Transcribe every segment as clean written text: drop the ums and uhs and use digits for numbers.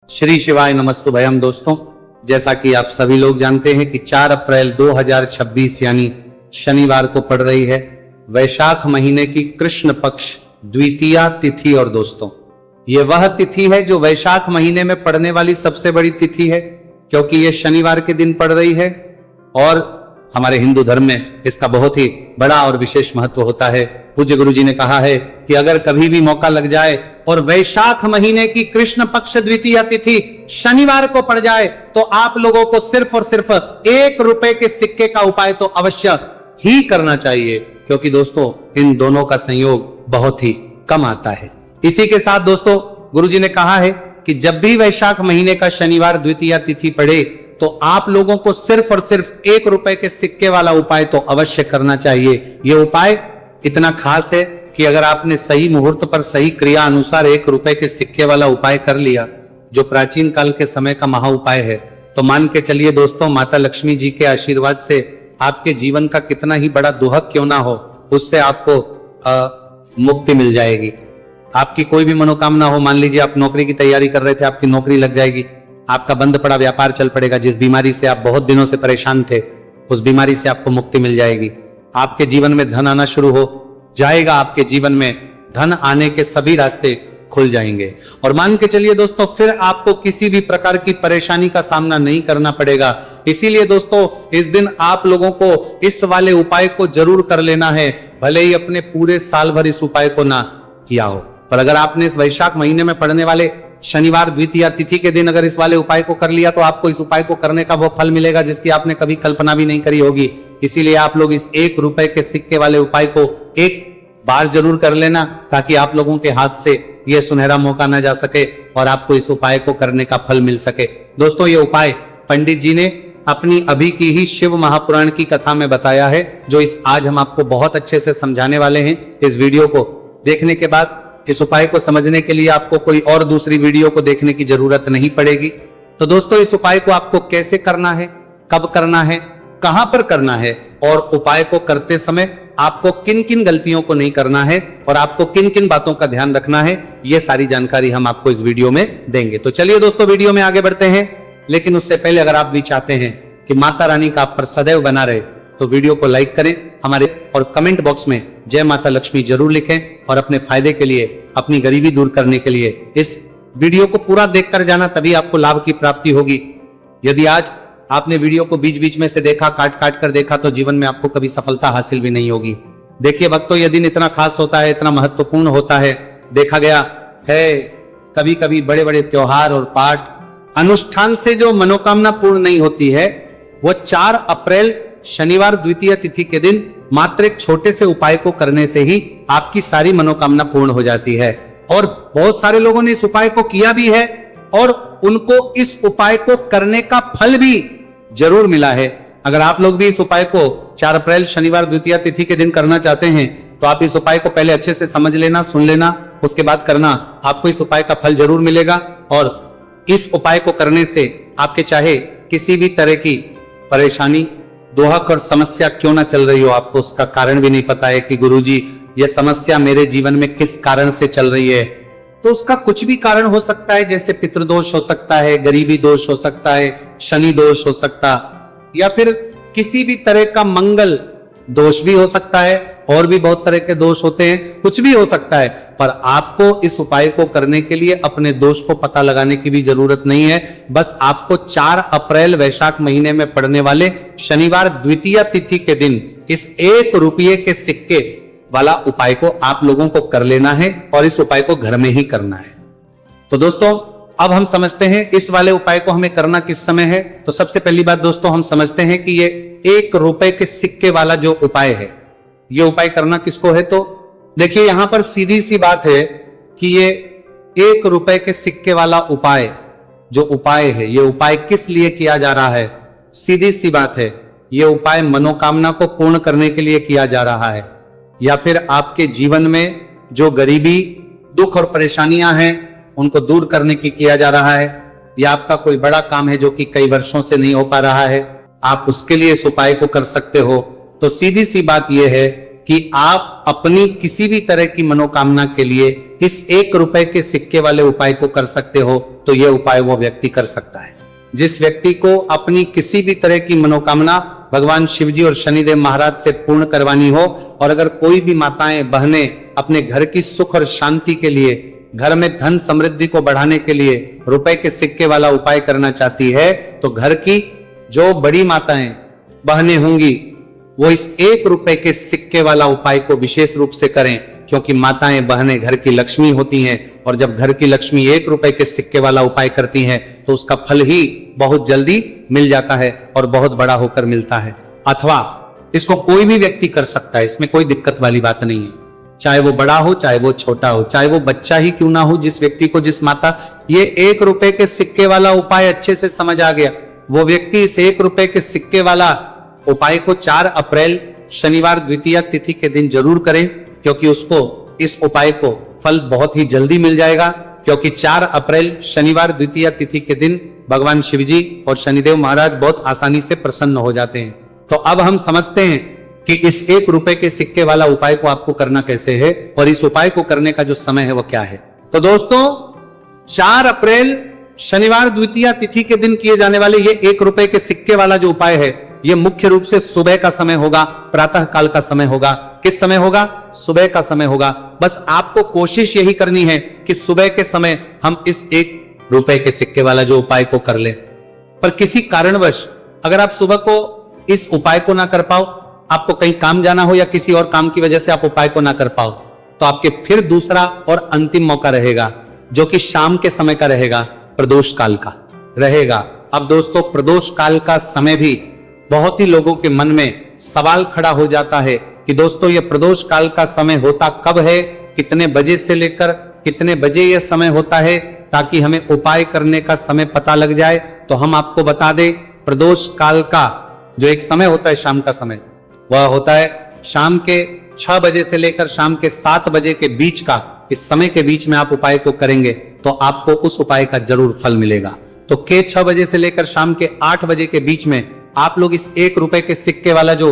श्री शिवाय नमस्तुभयम। दोस्तों, जैसा कि आप सभी लोग जानते हैं कि 4 अप्रैल 2026 यानी शनिवार को पड़ रही है वैशाख महीने की कृष्ण पक्ष द्वितीया तिथि। और दोस्तों, ये वह तिथि है जो वैशाख महीने में पड़ने वाली सबसे बड़ी तिथि है, क्योंकि ये शनिवार के दिन पड़ रही है और हमारे हिंदू धर्म में इसका बहुत ही बड़ा और विशेष महत्व होता है। पूज्य गुरु जी ने कहा है कि अगर कभी भी मौका लग जाए और वैशाख महीने की कृष्ण पक्ष द्वितीया तिथि शनिवार को पड़ जाए तो आप लोगों को सिर्फ और सिर्फ 1 रुपए के सिक्के का उपाय तो अवश्य ही करना चाहिए, क्योंकि दोस्तों इन दोनों का संयोग बहुत ही कम आता है। इसी के साथ दोस्तों, गुरु जी ने कहा है कि जब भी वैशाख महीने का शनिवार द्वितीया तिथि पड़े तो आप लोगों को सिर्फ और सिर्फ 1 रुपए के सिक्के वाला उपाय तो अवश्य करना चाहिए। यह उपाय इतना खास है कि अगर आपने सही मुहूर्त पर सही क्रिया अनुसार 1 रुपए के सिक्के वाला उपाय कर लिया, जो प्राचीन काल के समय का महा उपाय है, तो मान के चलिए दोस्तों, माता लक्ष्मी जी के आशीर्वाद से आपके जीवन का कितना ही बड़ा दुहक क्यों ना हो, उससे आपको मुक्ति मिल जाएगी। आपकी कोई भी मनोकामना हो, मान लीजिए आप नौकरी की तैयारी कर रहे थे, आपकी नौकरी लग जाएगी, आपका बंद पड़ा व्यापार चल पड़ेगा, जिस बीमारी से आप बहुत दिनों से परेशान थे उस बीमारी से आपको मुक्ति मिल जाएगी। आपके जीवन में धन आना शुरू हो जाएगा, आपके जीवन में धन आने के सभी रास्ते खुल जाएंगे। और मान के चलिए दोस्तों, फिर आपको किसी भी प्रकार की परेशानी का सामना नहीं करना पड़ेगा। इसीलिए दोस्तों, इस दिन आप लोगों को इस वाले उपाय को जरूर कर लेना है, भले ही अपने पूरे साल भर इस उपाय को ना किया हो। पर अगर आपने इस वैशाख महीने में पड़ने वाले शनिवार द्वितीया तिथि के दिन अगर इस वाले उपाय को कर लिया तो आपको इस उपाय को करने का वो फल मिलेगा जिसकी आपने कभी कल्पना भी नहीं करी होगी। इसीलिए आप लोग इस 1 रुपए के सिक्के वाले उपाय को एक बार जरूर कर लेना, ताकि आप लोगों के हाथ से यह सुनहरा मौका न जा सके और आपको इस उपाय को करने का फल मिल सके। दोस्तों, ये उपाय पंडित जी ने अपनी अभी की ही शिव महापुराण की कथा में बताया है, जो इस आज हम आपको बहुत अच्छे से समझाने वाले हैं। इस वीडियो को देखने के बाद इस उपाय को समझने के लिए आपको कोई और दूसरी वीडियो को देखने की जरूरत नहीं पड़ेगी। तो दोस्तों, इस उपाय को आपको कैसे करना है, कब करना है, कहां पर करना है और उपाय को करते समय आपको किन किन गलतियों को नहीं करना है और आपको किन किन बातों का ध्यान रखना है, यह सारी जानकारी हम आपको इस वीडियो में देंगे। तो चलिए दोस्तों, वीडियो में आगे बढ़ते हैं। लेकिन उससे पहले अगर आप भी चाहते हैं कि माता रानी का आप पर सदैव बना रहे तो वीडियो को लाइक करें हमारे और कमेंट बॉक्स में जय माता लक्ष्मी जरूर लिखें और अपने फायदे के लिए, अपनी गरीबी दूर करने के लिए इस वीडियो को पूरा देखकर जाना, तभी आपको लाभ की प्राप्ति होगी। यदि आज आपने वीडियो को बीच बीच में से देखा, काट काट कर देखा, तो जीवन में आपको कभी सफलता हासिल भी नहीं होगी। देखिए भक्तों, यह दिन इतना खास होता है, इतना महत्वपूर्ण होता है। देखा गया है कभी कभी बड़े बड़े त्योहार और पाठ अनुष्ठान से जो मनोकामना पूर्ण नहीं होती है, वो 4 अप्रैल शनिवार द्वितीय तिथि के दिन मात्र एक छोटे से उपाय को करने से ही आपकी सारी मनोकामना पूर्ण हो जाती है। और बहुत सारे लोगों ने इस उपाय को किया भी है और उनको इस उपाय को करने का फल भी जरूर मिला है। अगर आप लोग भी इस उपाय को 4 अप्रैल शनिवार द्वितीय तिथि के दिन करना चाहते हैं तो आप इस उपाय को पहले अच्छे से समझ लेना, सुन लेना, उसके बाद करना। आपको इस उपाय का फल जरूर मिलेगा। और इस उपाय को करने से आपके चाहे किसी भी तरह की परेशानी, दोहक और समस्या क्यों ना चल रही हो, आपको उसका कारण भी नहीं पता है कि गुरुजी यह समस्या मेरे जीवन में किस कारण से चल रही है, तो उसका कुछ भी कारण हो सकता है। जैसे पितृदोष हो सकता है, गरीबी दोष हो सकता है, शनि दोष हो सकता, या फिर किसी भी तरह का मंगल दोष भी हो सकता है। और भी बहुत तरह के दोष होते हैं, कुछ भी हो सकता है। पर आपको इस उपाय को करने के लिए अपने दोष को पता लगाने की भी जरूरत नहीं है। बस आपको 4 अप्रैल वैशाख महीने में पड़ने वाले शनिवार द्वितीय तिथि के दिन इस 1 रुपये के सिक्के वाला उपाय को आप लोगों को कर लेना है और इस उपाय को घर में ही करना है। तो दोस्तों, अब हम समझते हैं इस वाले उपाय को हमें करना किस समय है। तो सबसे पहली बात दोस्तों, हम समझते हैं कि ये 1 रुपए के सिक्के वाला जो उपाय है, ये उपाय करना किसको है। तो देखिए, यहां पर सीधी सी बात है कि ये 1 रुपए के सिक्के वाला उपाय जो उपाय है, ये उपाय किस लिए किया जा रहा है। सीधी सी बात है, ये उपाय मनोकामना को पूर्ण करने के लिए किया जा रहा है, या फिर आपके जीवन में जो गरीबी, दुख और परेशानियां हैं उनको दूर करने की किया जा रहा है, या आपका कोई बड़ा काम है जो कि कई वर्षों से नहीं हो पा रहा है, आप उसके लिए इस उपाय को कर सकते हो। तो सीधी सी बात यह है कि आप अपनी किसी भी तरह की मनोकामना के लिए इस 1 रुपए के सिक्के वाले उपाय को कर सकते हो, तो यह उपाय वो व्यक्ति कर सकता है। जिस व्यक्ति को अपनी किसी भी तरह की मनोकामना भगवान शिवजी और शनिदेव महाराज से पूर्ण करवानी हो, और अगर कोई भी माताएं बहनें अपने घर की सुख और शांति के लिए, घर में धन समृद्धि को बढ़ाने के लिए रुपए के सिक्के वाला उपाय करना चाहती है, तो घर की जो बड़ी माताएं बहनें होंगी वो इस 1 रुपए के सिक्के वाला उपाय को विशेष रूप से करें, क्योंकि माताएं बहनें घर की लक्ष्मी होती हैं, और जब घर की लक्ष्मी 1 रुपए के सिक्के वाला उपाय करती हैं तो उसका फल ही बहुत जल्दी मिल जाता है और बहुत बड़ा होकर मिलता है। अथवा इसको कोई भी व्यक्ति कर सकता है, इसमें कोई दिक्कत वाली बात नहीं है, चाहे वो बड़ा हो चाहे वो छोटा हो, चाहे वो बच्चा ही क्यों ना हो। जिस व्यक्ति को, जिस माता ये 1 रुपए के सिक्के वाला उपाय अच्छे से समझ आ गया, वो व्यक्ति इस 1 रुपए के सिक्के वाला उपाय को 4 अप्रैल शनिवार द्वितीया तिथि के दिन जरूर करें, क्योंकि उसको इस उपाय को फल बहुत ही जल्दी मिल जाएगा। क्योंकि 4 अप्रैल शनिवार द्वितीया तिथि के दिन भगवान शिवजी और शनिदेव महाराज बहुत आसानी से प्रसन्न हो जाते हैं। तो अब हम समझते हैं कि इस 1 रुपए के सिक्के वाला उपाय को आपको करना कैसे है, और इस उपाय को करने का जो समय है वो क्या है। तो दोस्तों, 4 अप्रैल शनिवार द्वितीया तिथि के दिन किए जाने वाले ये 1 रुपए के सिक्के वाला जो उपाय है, ये मुख्य रूप से सुबह का समय होगा, प्रातः काल का समय होगा। किस समय होगा? सुबह का समय होगा। बस आपको कोशिश यही करनी है कि सुबह के समय हम इस 1 रुपए के सिक्के वाला जो उपाय को कर ले। पर किसी कारणवश अगर आप सुबह को इस उपाय को ना कर पाओ, आपको कहीं काम जाना हो या किसी और काम की वजह से आप उपाय को ना कर पाओ, तो आपके फिर दूसरा और अंतिम मौका रहेगा, जो कि शाम के समय का रहेगा, प्रदोष काल का रहेगा। अब दोस्तों, प्रदोष काल का समय भी बहुत ही लोगों के मन में सवाल खड़ा हो जाता है कि दोस्तों, ये प्रदोष काल का समय होता कब है, कितने बजे से लेकर कितने बजे यह समय होता है, ताकि हमें उपाय करने का समय पता लग जाए। तो हम आपको बता दें, प्रदोष काल का जो एक समय होता है, शाम का समय, वह होता है शाम के 6 बजे से लेकर शाम के 7 बजे के बीच का। इस समय के बीच में आप उपाय को करेंगे तो आपको उस उपाय का जरूर फल मिलेगा। तो के 6 बजे से लेकर शाम के 8 बजे के बीच में आप लोग इस 1 रुपए के सिक्के वाला जो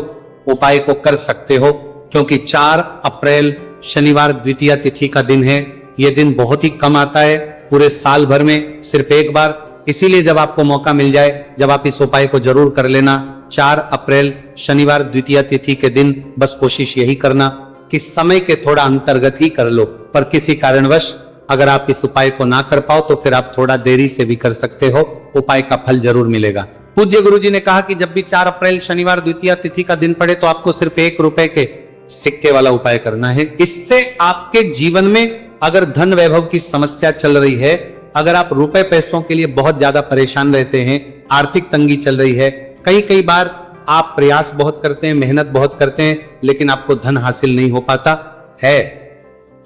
उपाय को कर सकते हो, क्योंकि 4 अप्रैल शनिवार द्वितीया तिथि का दिन है। यह दिन बहुत ही कम आता है, पूरे साल भर में सिर्फ एक बार। इसीलिए जब आपको मौका मिल जाए, जब आप इस उपाय को जरूर कर लेना। 4 अप्रैल शनिवार द्वितीया तिथि के दिन बस कोशिश यही करना कि समय के थोड़ा अंतर्गत ही कर लो। पर किसी कारणवश अगर आप इस उपाय को ना कर पाओ तो फिर आप थोड़ा देरी से भी कर सकते हो, उपाय का फल जरूर मिलेगा। पूज्य गुरुजी ने कहा कि जब भी 4 अप्रैल शनिवार द्वितीया तिथि का दिन पड़े तो आपको सिर्फ 1 रुपए के सिक्के वाला उपाय करना है। इससे आपके जीवन में अगर धन वैभव की समस्या चल रही है, अगर आप रुपए पैसों के लिए बहुत ज्यादा परेशान रहते हैं, आर्थिक तंगी चल रही है, कई बार आप प्रयास बहुत करते हैं, मेहनत बहुत करते हैं, लेकिन आपको धन हासिल नहीं हो पाता है,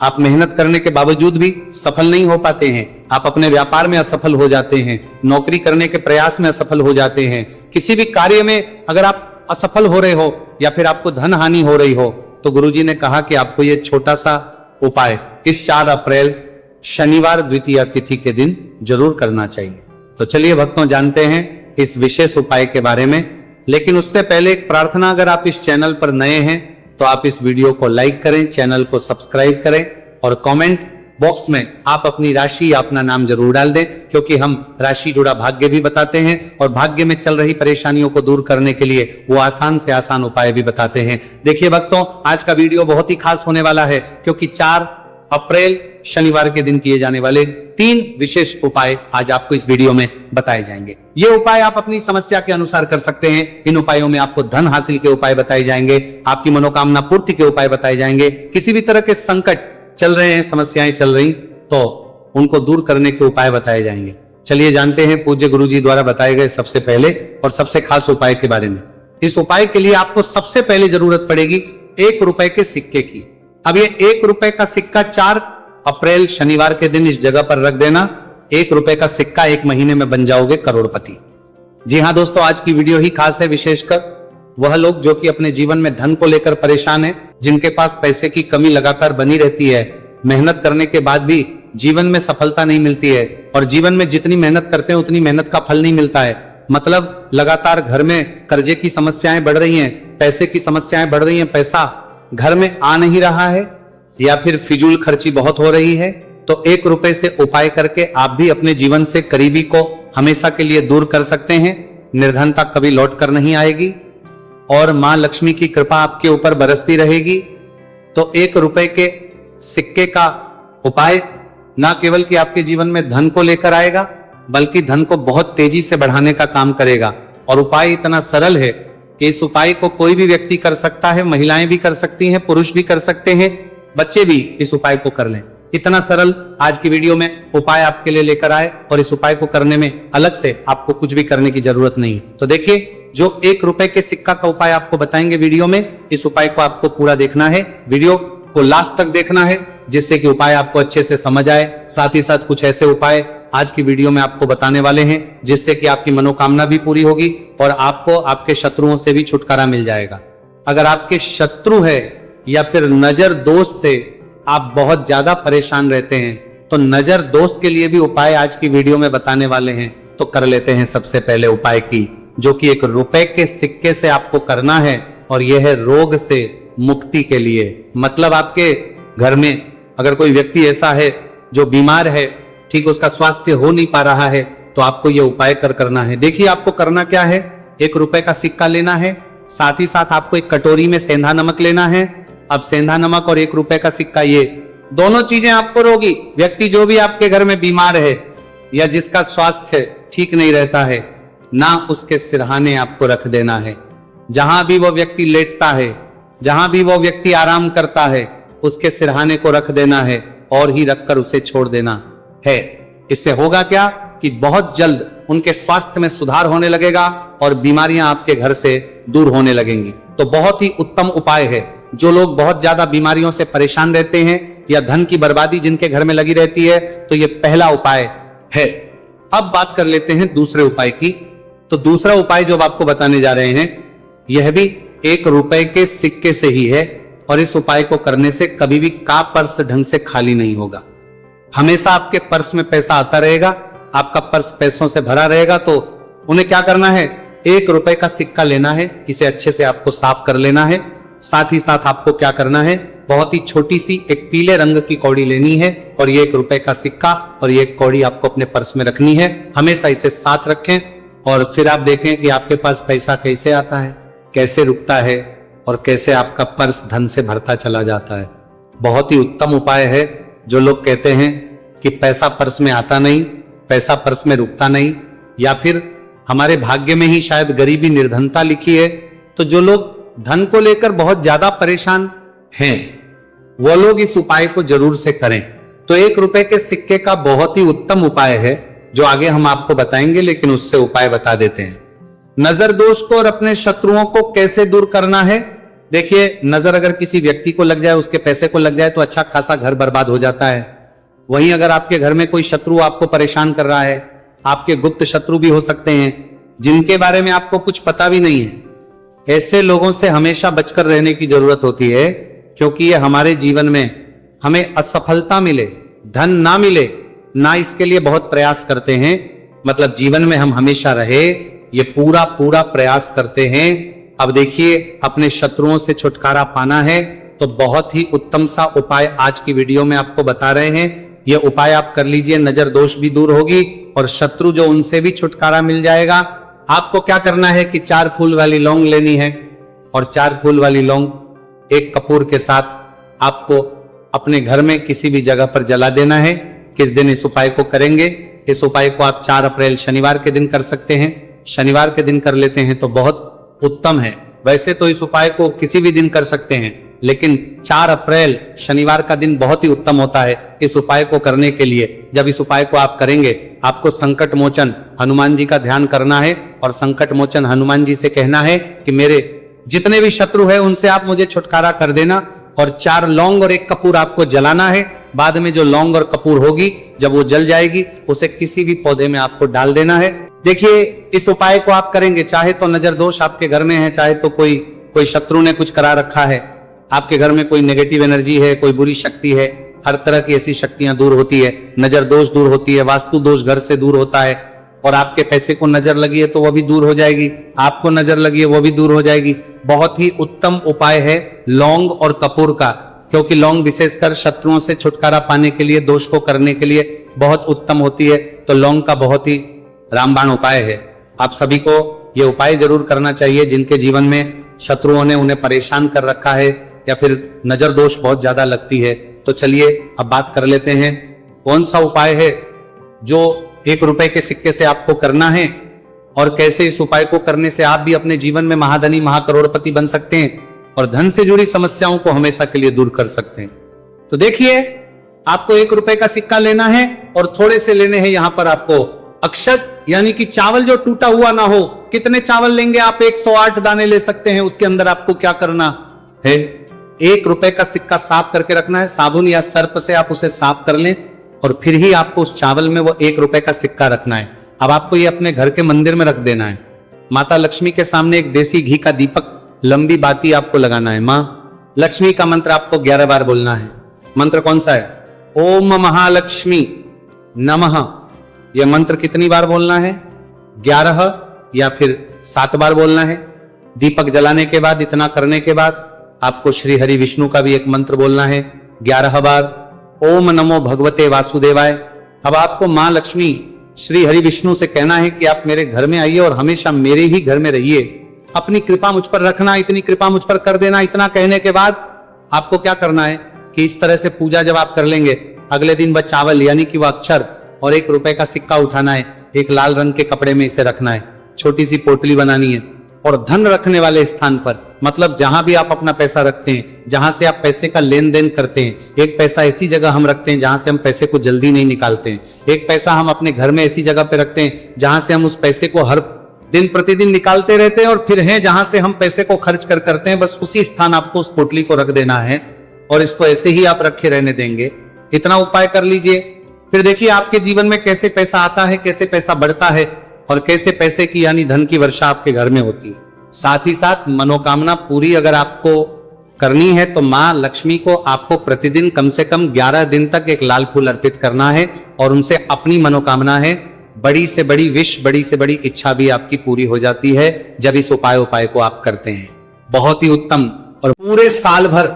आप मेहनत करने के बावजूद भी सफल नहीं हो पाते हैं, आप अपने व्यापार में असफल हो जाते हैं, नौकरी करने के प्रयास में असफल हो जाते हैं, किसी भी कार्य में अगर आप असफल हो रहे हो या फिर आपको धन हानि हो रही हो, तो गुरुजी ने कहा कि आपको ये छोटा सा उपाय इस 4 अप्रैल शनिवार द्वितीया तिथि के दिन जरूर करना चाहिए। तो चलिए भक्तों, जानते हैं इस विशेष उपाय के बारे में। लेकिन उससे पहले एक प्रार्थना, अगर आप इस चैनल पर नए हैं तो आप इस वीडियो को लाइक करें, चैनल को सब्सक्राइब करें और कमेंट बॉक्स में आप अपनी राशि या अपना नाम जरूर डाल दें, क्योंकि हम राशि जुड़ा भाग्य भी बताते हैं और भाग्य में चल रही परेशानियों को दूर करने के लिए वो आसान से आसान उपाय भी बताते हैं। देखिए भक्तों, आज का वीडियो बहुत ही खास होने वाला है, क्योंकि 4 अप्रैल शनिवार के दिन किए जाने वाले 3 विशेष उपाय आज आपको इस वीडियो में बताए जाएंगे। ये उपाय आप अपनी समस्या के अनुसार कर सकते हैं। इन उपायों में आपको धन हासिल के उपाय बताए जाएंगे, आपकी मनोकामना पूर्ति के उपाय बताए जाएंगे, किसी भी तरह के संकट चल रहे हैं, समस्याएं चल रही तो उनको दूर करने के उपाय बताए जाएंगे। चलिए जानते हैं पूज्य गुरुजी द्वारा बताए गए सबसे पहले और सबसे खास उपाय के बारे में। इस उपाय के लिए आपको सबसे पहले जरूरत पड़ेगी 1 रुपए के सिक्के की। अब ये 1 रुपए का सिक्का 4 अप्रैल शनिवार के दिन इस जगह पर रख देना। 1 रुपए का सिक्का 1 महीने में बन जाओगे करोड़पति। जी हाँ दोस्तों, आज की वीडियो ही खास है, विशेषकर वह लोग जो कि अपने जीवन में धन को लेकर परेशान है, जिनके पास पैसे की कमी लगातार बनी रहती है, मेहनत करने के बाद भी जीवन में सफलता नहीं मिलती है और जीवन में जितनी मेहनत करते हैं उतनी मेहनत का फल नहीं मिलता है। मतलब लगातार घर में कर्जे की समस्याएं बढ़ रही हैं, पैसे की समस्याएं बढ़ रही हैं, पैसा घर में आ नहीं रहा है या फिर फिजूल खर्ची बहुत हो रही है, तो 1 रुपए से उपाय करके आप भी अपने जीवन से करीबी को हमेशा के लिए दूर कर सकते हैं। निर्धनता कभी लौट कर नहीं आएगी और मां लक्ष्मी की कृपा आपके ऊपर बरसती रहेगी। तो 1 रुपए के सिक्के का उपाय ना केवल कि आपके जीवन में धन को लेकर आएगा, बल्कि धन को बहुत तेजी से बढ़ाने का काम करेगा। और उपाय इतना सरल है कि इस उपाय को कोई भी व्यक्ति कर सकता है, महिलाएं भी कर सकती हैं, पुरुष भी कर सकते हैं, बच्चे भी इस उपाय को कर लें। इतना सरल आज की वीडियो में उपाय आपके लिए लेकर आए और इस उपाय को करने में अलग से आपको कुछ भी करने की जरूरत नहीं है। तो देखिए, जो 1 रुपए के सिक्का का उपाय आपको बताएंगे वीडियो में, इस उपाय को आपको पूरा देखना है, वीडियो को लास्ट तक देखना है, जिससे कि उपाय आपको अच्छे से समझ आए। साथ ही साथ कुछ ऐसे उपाय आज की वीडियो में आपको बताने वाले हैं जिससे कि आपकी मनोकामना भी पूरी होगी और आपको आपके शत्रुओं से भी छुटकारा मिल जाएगा। अगर आपके शत्रु है या फिर नजर दोष से आप बहुत ज्यादा परेशान रहते हैं, तो नजर दोष के लिए भी उपाय आज की वीडियो में बताने वाले हैं। तो कर लेते हैं सबसे पहले उपाय की, जो कि 1 रुपए के सिक्के से आपको करना है, और यह है रोग से मुक्ति के लिए। मतलब आपके घर में अगर कोई व्यक्ति ऐसा है जो बीमार है, ठीक उसका स्वास्थ्य हो नहीं पा रहा है, तो आपको यह उपाय करना है। देखिए, आपको करना क्या है, 1 रुपए का सिक्का लेना है, साथ ही साथ आपको एक कटोरी में सेंधा नमक लेना है। अब सेंधा नमक और 1 रुपए का सिक्का, ये दोनों चीजें आपको रोगी व्यक्ति जो भी आपके घर में बीमार है या जिसका स्वास्थ्य ठीक नहीं रहता है ना, उसके सिरहाने आपको रख देना है। जहां भी वो व्यक्ति लेटता है, जहां भी वो व्यक्ति आराम करता है, उसके सिरहाने को रख देना है और ही रखकर उसे छोड़ देना है। इससे होगा क्या कि बहुत जल्द उनके स्वास्थ्य में सुधार होने लगेगा और बीमारियां आपके घर से दूर होने लगेंगी। तो बहुत ही उत्तम उपाय है। जो लोग बहुत ज्यादा बीमारियों से परेशान रहते हैं या धन की बर्बादी जिनके घर में लगी रहती है, तो ये पहला उपाय है। अब बात कर लेते हैं दूसरे उपाय की। तो दूसरा उपाय जो आपको बताने जा रहे हैं, यह भी 1 रुपए के सिक्के से ही है, और इस उपाय को करने से कभी भी का पर्स ढंग से खाली नहीं होगा। हमेशा आपके पर्स में पैसा आता रहेगा, आपका पर्स पैसों से भरा रहेगा। तो उन्हें क्या करना है, 1 रुपए का सिक्का लेना है, इसे अच्छे से आपको साफ कर लेना है। साथ ही साथ आपको क्या करना है, बहुत ही छोटी सी एक पीले रंग की कौड़ी लेनी है, और ये 1 रुपए का सिक्का और ये कौड़ी आपको अपने पर्स में रखनी है। हमेशा इसे साथ रखें और फिर आप देखें कि आपके पास पैसा कैसे आता है, कैसे रुकता है और कैसे आपका पर्स धन से भरता चला जाता है। बहुत ही उत्तम उपाय है। जो लोग कहते हैं कि पैसा पर्स में आता नहीं, पैसा पर्स में रुकता नहीं, या फिर हमारे भाग्य में ही शायद गरीबी निर्धनता लिखी है, तो जो लोग धन को लेकर बहुत ज्यादा परेशान हैं, वो लोग इस उपाय को जरूर से करें। तो 1 रुपए के सिक्के का बहुत ही उत्तम उपाय है, जो आगे हम आपको बताएंगे, लेकिन उससे उपाय बता देते हैं। नजर दोष को और अपने शत्रुओं को कैसे दूर करना है। देखिए, नजर अगर किसी व्यक्ति को लग जाए, उसके पैसे को लग जाए, तो अच्छा खासा घर बर्बाद हो जाता है। वहीं अगर आपके घर में कोई शत्रु आपको परेशान कर रहा है, आपके गुप्त शत्रु भी हो सकते हैं जिनके बारे में आपको कुछ पता भी नहीं है, ऐसे लोगों से हमेशा बचकर रहने की जरूरत होती है, क्योंकि ये हमारे जीवन में हमें असफलता मिले, धन ना मिले, ना इसके लिए बहुत प्रयास करते हैं। मतलब जीवन में हम हमेशा रहे, ये पूरा प्रयास करते हैं। अब देखिए, अपने शत्रुओं से छुटकारा पाना है, तो बहुत ही उत्तम सा उपाय आज की वीडियो में आपको बता रहे हैं। ये उपाय आप कर लीजिए, नजर दोष भी दूर होगी और शत्रु जो, उनसे भी छुटकारा मिल जाएगा। आपको क्या करना है कि 4 फूल वाली लौंग लेनी है, और 4 फूल वाली लौंग एक कपूर के साथ आपको अपने घर में किसी भी जगह पर जला देना है। किस दिन इस उपाय को करेंगे? इस उपाय को आप 4 अप्रैल शनिवार के दिन कर सकते हैं। शनिवार के दिन कर लेते हैं तो बहुत उत्तम है। वैसे तो इस उपाय को किसी भी दिन कर सकते हैं, लेकिन 4 अप्रैल शनिवार का दिन बहुत ही उत्तम होता है इस उपाय को करने के लिए। जब इस उपाय को आप करेंगे, आपको संकट मोचन हनुमान जी का ध्यान करना है और संकट मोचन हनुमान जी से कहना है कि मेरे जितने भी शत्रु है उनसे आप मुझे छुटकारा कर देना, और 4 लौंग और 1 कपूर आपको जलाना है। बाद में जो लौंग और कपूर होगी, जब वो जल जाएगी, उसे किसी भी पौधे में आपको डाल देना है। देखिए, इस उपाय को आप करेंगे, चाहे तो नजर दोष आपके घर में है, चाहे तो कोई शत्रु ने कुछ करा रखा है, आपके घर में कोई नेगेटिव एनर्जी है, कोई बुरी शक्ति है, हर तरह की ऐसी शक्तियां दूर होती है। नजर दोष दूर होती है, वास्तु दोष घर से दूर होता है, और आपके पैसे को नजर लगी है तो वो भी दूर हो जाएगी, आपको नजर लगी है वो भी दूर हो जाएगी। बहुत ही उत्तम उपाय है लौंग और कपूर का, क्योंकि लौंग विशेषकर शत्रुओं से छुटकारा पाने के लिए, दोष को करने के लिए बहुत उत्तम होती है। तो लौंग का बहुत ही रामबाण उपाय है। आप सभी को यह उपाय जरूर करना चाहिए जिनके जीवन में शत्रुओं ने उन्हें परेशान कर रखा है या फिर नजर दोष बहुत ज्यादा लगती है। तो चलिए अब बात कर लेते हैं कौन सा उपाय है जो 1 रुपए के सिक्के से आपको करना है और कैसे इस उपाय को करने से आप भी अपने जीवन में महाधनी महाकरोड़पति बन सकते हैं और धन से जुड़ी समस्याओं को हमेशा के लिए दूर कर सकते हैं। तो देखिए, आपको 1 रुपए का सिक्का लेना है और थोड़े से लेने हैं यहां पर आपको अक्षत, यानी कि चावल जो टूटा हुआ ना हो। कितने चावल लेंगे आप? 108 दाने ले सकते हैं। उसके अंदर आपको क्या करना है, 1 रुपए का सिक्का साफ करके रखना है। साबुन या सर्प से आप उसे साफ कर लें और फिर ही आपको उस चावल में वो 1 रुपए का सिक्का रखना है। अब आपको ये अपने घर के मंदिर में रख देना है। माता लक्ष्मी के सामने एक देसी घी का दीपक, लंबी बाती आपको लगाना है। मां लक्ष्मी का मंत्र आपको 11 बार बोलना है। मंत्र कौन सा है? ओम महालक्ष्मी नमः। यह मंत्र कितनी बार बोलना है? 11 या फिर 7 बार बोलना है। दीपक जलाने के बाद, इतना करने के बाद आपको श्री हरि विष्णु का भी एक मंत्र बोलना है 11 बार। ओम नमो भगवते वासुदेवाय। अब आपको मां लक्ष्मी श्री हरि विष्णु से कहना है कि आप मेरे घर में आइए और हमेशा मेरे ही घर में रहिए। अपनी कृपा मुझ पर रखना, इतनी कृपा मुझ पर कर देना। इतना कहने के बाद आपको क्या करना है कि इस तरह से पूजा जब आप कर लेंगे, अगले दिन वह चावल यानी कि वह अक्षर और 1 रुपए का सिक्का उठाना है। एक लाल रंग के कपड़े में इसे रखना है। छोटी सी पोटली बनानी है और धन रखने वाले स्थान पर, मतलब जहां भी आप अपना पैसा रखते हैं, जहां से आप पैसे का लेन देन करते हैं, एक पैसा ऐसी जगह हम रखते हैं जहां से हम पैसे को जल्दी नहीं निकालते हैं। एक पैसा हम अपने घर में ऐसी जगह पे रखते हैं जहां से हम उस पैसे को हर दिन प्रतिदिन निकालते रहते हैं और फिर है जहां से हम पैसे को खर्च करते हैं। बस उसी स्थान आपको उस पोटली को रख देना है और इसको ऐसे ही आप रखे रहने देंगे। इतना उपाय कर लीजिए। फिर देखिए आपके जीवन में कैसे पैसा आता है, कैसे पैसा बढ़ता है और कैसे पैसे की यानी धन की वर्षा आपके घर में होती है। साथ ही साथ मनोकामना पूरी अगर आपको करनी है तो मां लक्ष्मी को आपको प्रतिदिन कम से कम 11 दिन तक एक लाल फूल अर्पित करना है और उनसे अपनी मनोकामना है, बड़ी से बड़ी विश, बड़ी से बड़ी इच्छा भी आपकी पूरी हो जाती है जब इस उपाय को आप करते हैं। बहुत ही उत्तम। और पूरे साल भर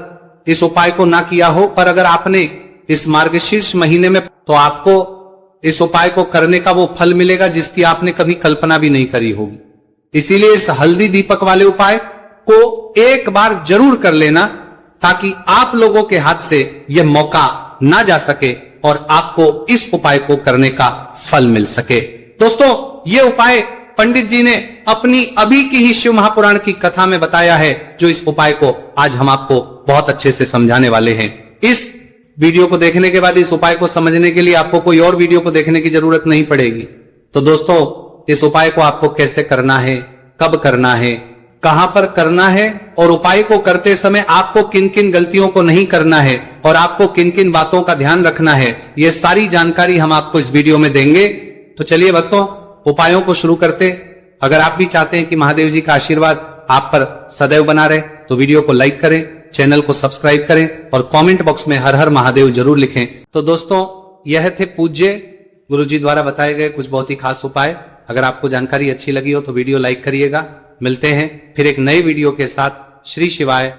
इस उपाय को ना किया हो, पर अगर आपने इस मार्गशीर्ष महीने में, तो आपको इस उपाय को करने का वो फल मिलेगा जिसकी आपने कभी कल्पना भी नहीं करी होगी। इसीलिए इस हल्दी दीपक वाले उपाय को एक बार जरूर कर लेना ताकि आप लोगों के हाथ से यह मौका ना जा सके और आपको इस उपाय को करने का फल मिल सके। दोस्तों, ये उपाय पंडित जी ने अपनी अभी की ही शिव महापुराण की कथा में बताया है, जो इस उपाय को आज हम आपको बहुत अच्छे से समझाने वाले हैं। इस वीडियो को देखने के बाद इस उपाय को समझने के लिए आपको कोई और वीडियो को देखने की जरूरत नहीं पड़ेगी। तो दोस्तों, इस उपाय को आपको कैसे करना है, कब करना है, कहां पर करना है और उपाय को करते समय आपको किन किन गलतियों को नहीं करना है और आपको किन किन बातों का ध्यान रखना है, यह सारी जानकारी हम आपको इस वीडियो में देंगे। तो चलिए भक्तों, उपायों को शुरू करते। अगर आप भी चाहते हैं कि महादेव जी का आशीर्वाद आप पर सदैव बना रहे तो वीडियो को लाइक करें, चैनल को सब्सक्राइब करें और कमेंट बॉक्स में हर हर महादेव जरूर लिखें। तो दोस्तों, यह थे पूज्य गुरुजी द्वारा बताए गए कुछ बहुत ही खास उपाय। अगर आपको जानकारी अच्छी लगी हो तो वीडियो लाइक करिएगा। मिलते हैं फिर एक नए वीडियो के साथ। श्री शिवाय।